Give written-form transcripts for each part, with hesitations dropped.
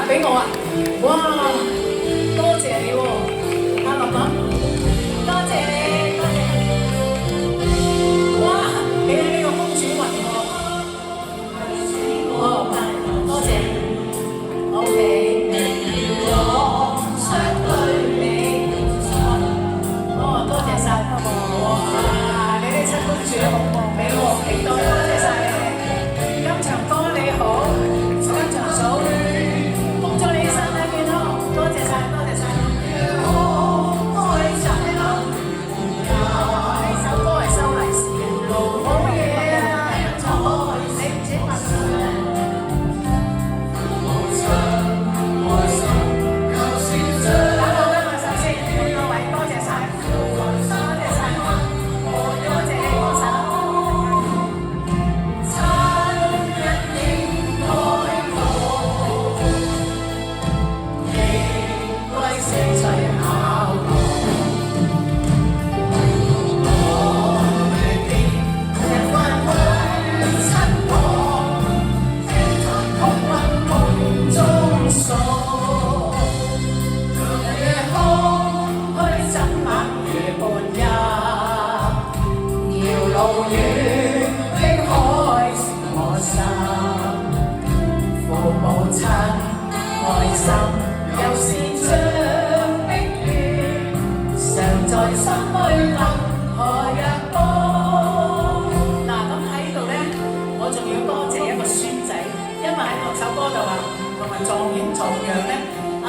俾我啊！哇，多謝你喎，阿林林，多謝你，多謝你。哇，你係呢個公主雲喎。哦，多謝。OK。哦，多謝晒。哇，你哋七公主好望俾我期待，多謝晒你哋。今場歌你好，今場數，恭祝你身體健康，多謝晒，多謝晒。呢首歌係收利是嘅，好嘢啊！你唔知發生咩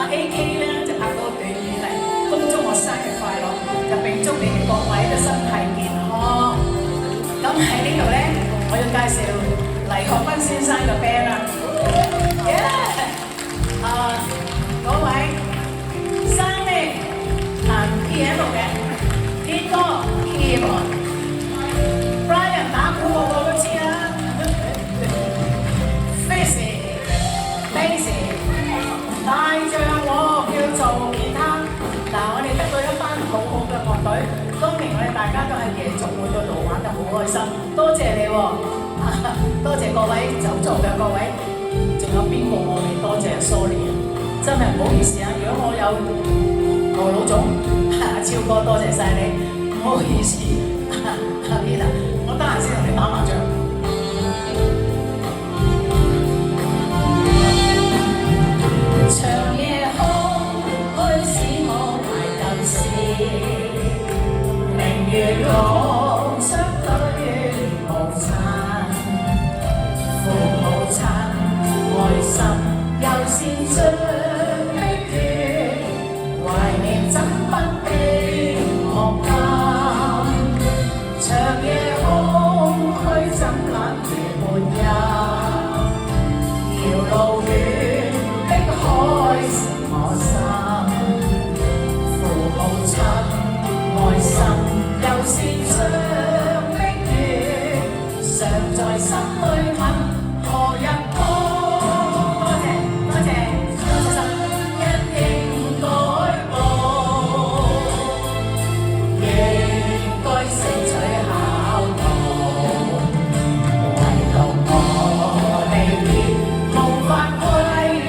？AK 咧就拍嗰個短片嚟，恭祝我生日快樂，就並祝你哋各位都身體健康。咁喺呢度咧，我要介紹黎學斌先生嘅 band 啦。嗰位生咧彈 piano 嘅，天哥 keyboard，Brian 打鼓個個都知啦。Macy 大將我叫做吉他，嗱我哋得到一班好好嘅樂隊，當年我哋大家都喺夜總會嗰度玩得好開心，多謝你喎，多謝各位就座嘅各位，仲有邊個我未多謝 sorry 啊，真係唔好意思啊，如果我有何老總、超哥多謝晒你，唔好意思，阿 Peter， 我得閒先同你打麻將。長夜空虛使我懷舊事，明月朗相對無殘，父母親愛心又是最碧血，懷念怎不必學監，長夜空虛怎冷夜半夜，遙路遠。愛是我心，父母親愛心又是像碧月，常在心裏問何日多謝多謝多謝，一應該報，應該勝取考途，唯獨我離別無法歸親。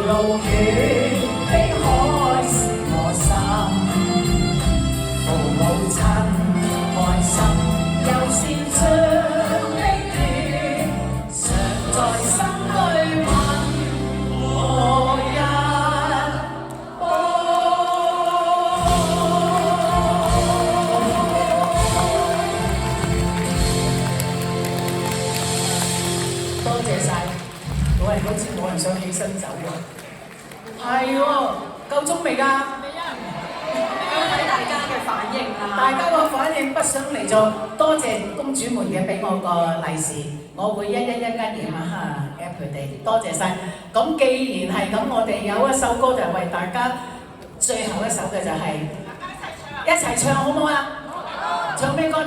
路遠碧海是我心，父母親愛心又是像碧血，常在心裏問何日報。多謝晒，好似冇人想起身走喎。係喎，夠鐘未㗎？未啊！睇大家嘅反應啊！大家個反應不想嚟做，多謝公主們嘅俾我個利是，我會一點啊 app 佢哋，多謝晒。咁既然係咁，我哋有一首歌就係為大家，最後一首嘅就係一齊唱好唔好啊？唱咩歌？